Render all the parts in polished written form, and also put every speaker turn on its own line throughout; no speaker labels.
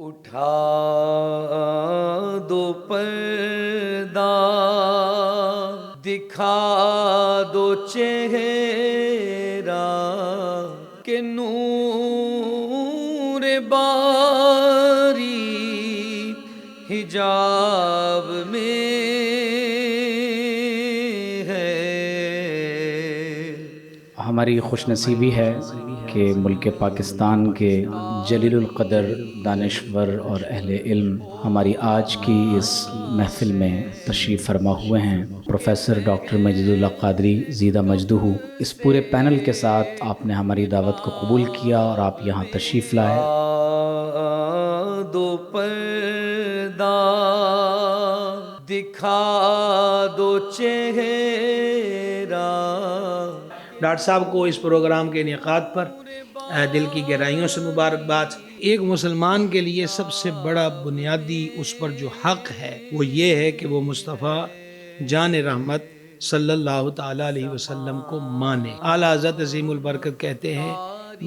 اٹھا دو پردہ، دکھا دو چہرہ، کہ نور باری حجاب میں ہے۔
ہماری خوش نصیبی ہے کہ ملک پاکستان کے جلیل القدر دانشور اور اہل علم ہماری آج کی اس محفل میں تشریف فرما ہوئے ہیں۔ پروفیسر ڈاکٹر مجید اللہ قادری زیدہ مجدہ، اس پورے پینل کے ساتھ آپ نے ہماری دعوت کو قبول کیا اور آپ یہاں تشریف لائے۔
دو پردہ، دکھا دو چہرہ۔
ڈاکٹر صاحب کو اس پروگرام کے انعقاد پر دل کی گہرائیوں سے مبارکباد۔ ایک مسلمان کے لیے سب سے بڑا بنیادی اس پر جو حق ہے وہ یہ ہے کہ وہ مصطفیٰ جان رحمت صلی اللہ تعالیٰ علیہ وسلم کو مانے۔ اعلیٰ حضرت عظیم البرکت کہتے ہیں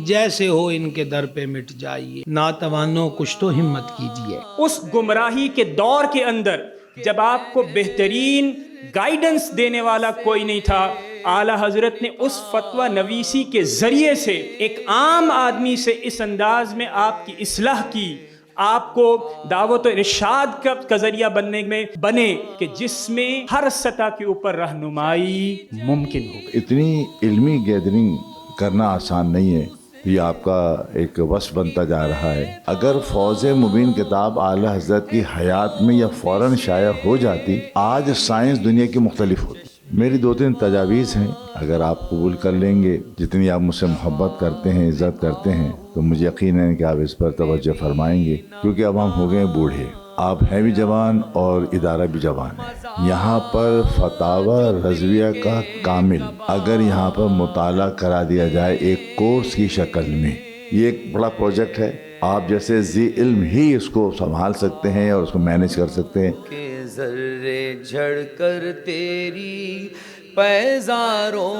جیسے ہو ان کے در پہ مٹ جائیے، ناتوانوں کچھ تو ہمت کیجیے۔
اس گمراہی کے دور کے اندر جب آپ کو بہترین گائیڈنس دینے والا کوئی نہیں تھا، اعلیٰ حضرت نے اس فتویٰ نویسی کے ذریعے سے ایک عام آدمی سے اس انداز میں آپ کی اصلاح کی، آپ کو دعوت و ارشاد کا ذریعہ بنے کہ جس میں ہر سطح کے اوپر رہنمائی ممکن ہو۔
اتنی علمی گیدرنگ کرنا آسان نہیں ہے، یہ آپ کا ایک وصف بنتا جا رہا ہے۔ اگر فوز مبین کتاب اعلیٰ حضرت کی حیات میں یا فوراً شائع ہو جاتی، آج سائنس دنیا کی مختلف ہوتی۔ میری 2-3 تجاویز ہیں، اگر آپ قبول کر لیں گے، جتنی آپ مجھ سے محبت کرتے ہیں، عزت کرتے ہیں، تو مجھے یقین ہے کہ آپ اس پر توجہ فرمائیں گے، کیونکہ اب ہم ہو گئے بوڑھے، آپ ہیں بھی جوان اور ادارہ بھی جوان ہے۔ یہاں پر فتاوی رضویہ کا کامل اگر یہاں پر مطالعہ کرا دیا جائے ایک کورس کی شکل میں، یہ ایک بڑا پروجیکٹ ہے۔ آپ جیسے ذی علم ہی اس کو سنبھال سکتے ہیں اور اس کو مینج کر سکتے ہیں۔
کہ ذرے جھڑ کر تیری پیزاروں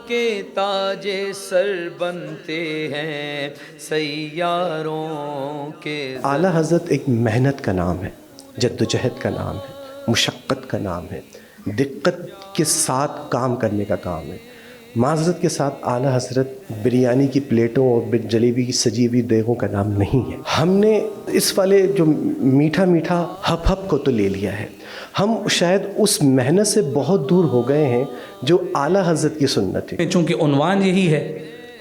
کے تاج سر بنتے ہیں سیاروں کے۔
اعلیٰ حضرت ایک محنت کا نام ہے، جدوجہد کا نام ہے، مشقت کا نام ہے، دقت کے ساتھ کام کرنے کا کام ہے۔ معذرت کے ساتھ اعلیٰ حضرت بریانی کی پلیٹوں اور جلیبی کی سجی ہوئی دیگوں کا نام نہیں ہے۔ ہم نے اس والے جو میٹھا میٹھا ہپ ہپ کو تو لے لیا ہے، ہم شاید اس محنت سے بہت دور ہو گئے ہیں جو اعلیٰ حضرت کی سنت ہے۔
چونکہ عنوان یہی ہے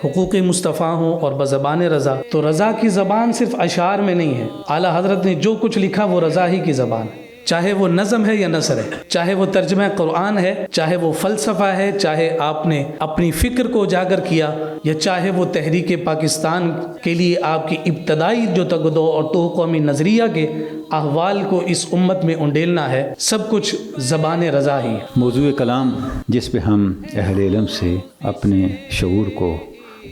حقوق مصطفیٰ ہوں اور بزبان رضا، تو رضا کی زبان صرف اشعار میں نہیں ہے۔ اعلیٰ حضرت نے جو کچھ لکھا وہ رضا ہی کی زبان ہے، چاہے وہ نظم ہے یا نثر ہے، چاہے وہ ترجمہ قرآن ہے، چاہے وہ فلسفہ ہے، چاہے آپ نے اپنی فکر کو اجاگر کیا، یا چاہے وہ تحریک پاکستان کے لیے آپ کی ابتدائی جو تگدو اور تو قومی نظریہ کے احوال کو اس امت میں انڈیلنا ہے، سب کچھ زبان رضا ہی ہے۔
موضوع کلام جس پہ ہم اہل علم سے اپنے شعور کو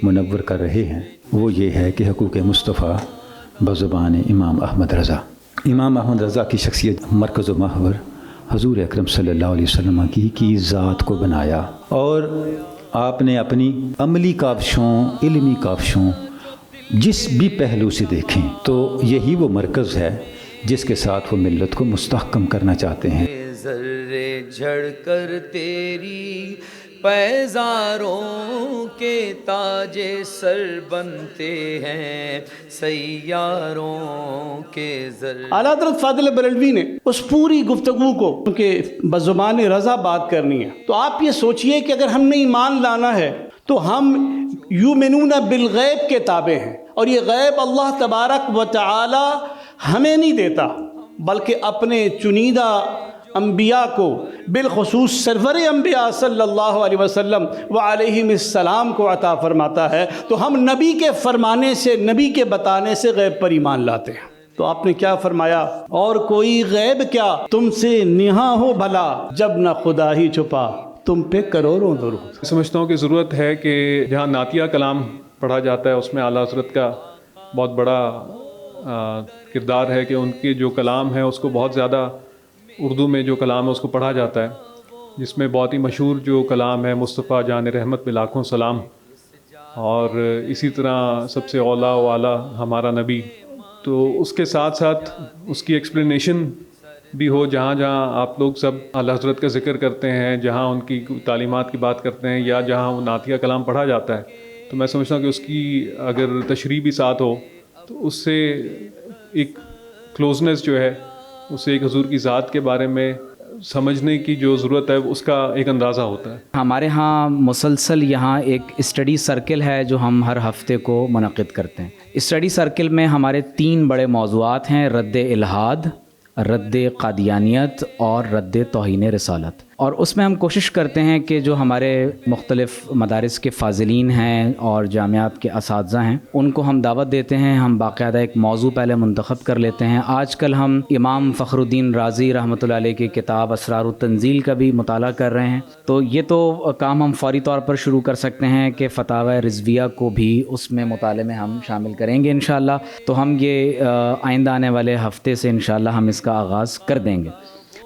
منور کر رہے ہیں وہ یہ ہے کہ حقوق مصطفیٰ بزبان امام احمد رضا۔ امام احمد رضا کی شخصیت مرکز و محور حضور اکرم صلی اللہ علیہ وسلم کی ذات کو بنایا، اور آپ نے اپنی عملی کاوشوں، علمی کاوشوں جس بھی پہلو سے دیکھیں تو یہی وہ مرکز ہے جس کے ساتھ وہ ملت کو مستحکم کرنا چاہتے ہیں۔
ذرے جھڑ کر تیری پیزاروں کے تاج سر بنتے ہیں سیاروں کے
اعلیٰ حضرت فاضل بریلوی نے اس پوری گفتگو کو کہ بزبان رضا بات کرنی ہے، تو آپ یہ سوچئے کہ اگر ہم نے ایمان لانا ہے تو ہم یؤمنون بالغیب کے تابع ہیں، اور یہ غیب اللہ تبارک و تعالی ہمیں نہیں دیتا بلکہ اپنے چنیدہ انبیاء کو، بالخصوص سرور انبیاء صلی اللہ علیہ وسلم وعلیہم السلام کو عطا فرماتا ہے۔ تو ہم نبی کے فرمانے سے، نبی کے بتانے سے غیب پر ایمان لاتے ہیں۔ تو آپ نے کیا فرمایا؟ اور کوئی غیب کیا تم سے نہاں ہو بھلا، جب نہ خدا ہی چھپا تم پہ کروڑوں درود۔
سمجھتا ہوں کہ ضرورت ہے کہ جہاں نعتیہ کلام پڑھا جاتا ہے اس میں اعلیٰ حضرت کا بہت بڑا کردار ہے کہ ان کی جو کلام ہے اس کو بہت زیادہ اردو میں جو کلام ہے اس کو پڑھا جاتا ہے، جس میں بہت ہی مشہور جو کلام ہے مصطفیٰ جان رحمت میں لاکھوں سلام، اور اسی طرح سب سے اولیٰ و اعلیٰ ہمارا نبی، تو اس کے ساتھ ساتھ اس کی ایکسپلینیشن بھی ہو، جہاں جہاں آپ لوگ سب اعلیٰ حضرت کا ذکر کرتے ہیں، جہاں ان کی تعلیمات کی بات کرتے ہیں، یا جہاں وہ نعتیہ کلام پڑھا جاتا ہے، تو میں سمجھتا ہوں کہ اس کی اگر تشریح بھی ساتھ ہو تو اس سے ایک کلوزنس جو ہے، اس سے ایک حضور کی ذات کے بارے میں سمجھنے کی جو ضرورت ہے اس کا ایک اندازہ ہوتا ہے.
ہمارے ہاں مسلسل یہاں ایک اسٹڈی سرکل ہے جو ہم ہر ہفتے کو منعقد کرتے ہیں. اسٹڈی سرکل میں ہمارے 3 بڑے موضوعات ہیں: رد الحاد، رد قادیانیت اور رد توہین رسالت. اور اس میں ہم کوشش کرتے ہیں کہ جو ہمارے مختلف مدارس کے فاضلین ہیں اور جامعات کے اساتذہ ہیں ان کو ہم دعوت دیتے ہیں. ہم باقاعدہ ایک موضوع پہلے منتخب کر لیتے ہیں. آج کل ہم امام فخر الدین رازی رحمۃ اللہ علیہ کی کتاب اسرار التنزیل کا بھی مطالعہ کر رہے ہیں. تو یہ تو کام ہم فوری طور پر شروع کر سکتے ہیں کہ فتاوی رضویہ کو بھی اس میں مطالعے میں ہم شامل کریں گے انشاءاللہ. تو ہم یہ آئندہ آنے والے ہفتے سے انشاءاللہ ہم اس کا آغاز کر دیں گے.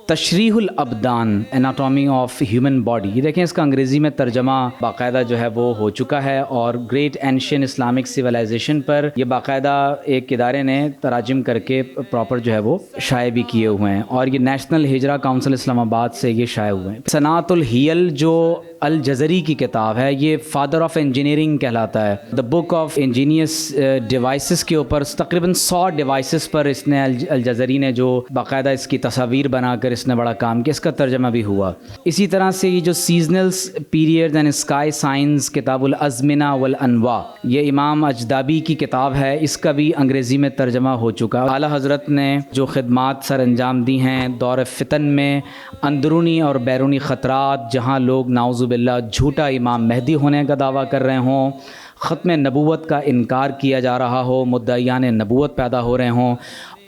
تشریح الابدان، اناٹومی آف ہیومن باڈی، یہ دیکھیں اس کا انگریزی میں ترجمہ باقاعدہ جو ہے وہ ہو چکا ہے، اور گریٹ اینشین اسلامک سویلائزیشن پر یہ باقاعدہ ایک ادارے نے تراجم کر کے پراپر جو ہے وہ شائع بھی کیے ہوئے ہیں، اور یہ نیشنل ہجرہ کونسل اسلام آباد سے یہ شائع ہوئے ہیں. صنعت الحیل جو الجزری کی کتاب ہے، یہ فادر آف انجینئرنگ کہلاتا ہے. دا بک آف انجینئس ڈیوائسز کے اوپر تقریباً 100 ڈیوائسز پر اس نے الجزری نے جو باقاعدہ اس کی تصاویر بنا کر اس نے بڑا کام کیا، اس کا ترجمہ بھی ہوا. اسی طرح سے یہ جو سیزنلز پیریڈز اینڈ اسکائی سائنس کتاب الازمنہ والانواع، یہ امام اجدابی کی کتاب ہے، اس کا بھی انگریزی میں ترجمہ ہو چکا. اعلیٰ حضرت نے جو خدمات سر انجام دی ہیں دور فتن میں، اندرونی اور بیرونی خطرات، جہاں لوگ نعوذ باللہ جھوٹا امام مہدی ہونے کا دعویٰ کر رہے ہوں، ختم نبوت کا انکار کیا جا رہا ہو، مدعیان نبوت پیدا ہو رہے ہوں،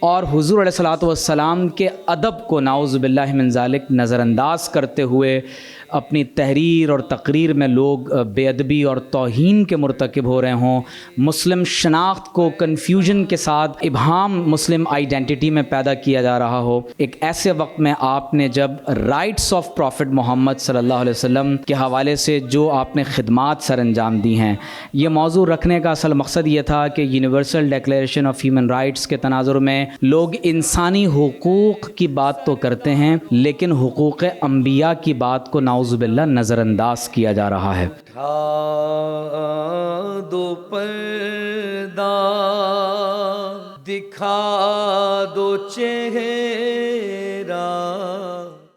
اور حضور علیہ الصلوۃ والسلام کے ادب کو نعوذ باللہ من ذالک نظر انداز کرتے ہوئے اپنی تحریر اور تقریر میں لوگ بے ادبی اور توہین کے مرتکب ہو رہے ہوں، مسلم شناخت کو کنفیوژن کے ساتھ ابہام مسلم آئیڈینٹی میں پیدا کیا جا رہا ہو. ایک ایسے وقت میں آپ نے جب رائٹس آف پروفٹ محمد صلی اللہ علیہ وسلم کے حوالے سے جو آپ نے خدمات سر انجام دی ہیں، یہ موضوع رکھنے کا اصل مقصد یہ تھا کہ universal declaration of human rights کے تناظر میں لوگ انسانی حقوق کی بات تو کرتے ہیں لیکن حقوق انبیاء کی بات کو نعوذ باللہ نظر انداز کیا جا رہا ہے.
اٹھا دو پردہ، دکھا دو چہرہ،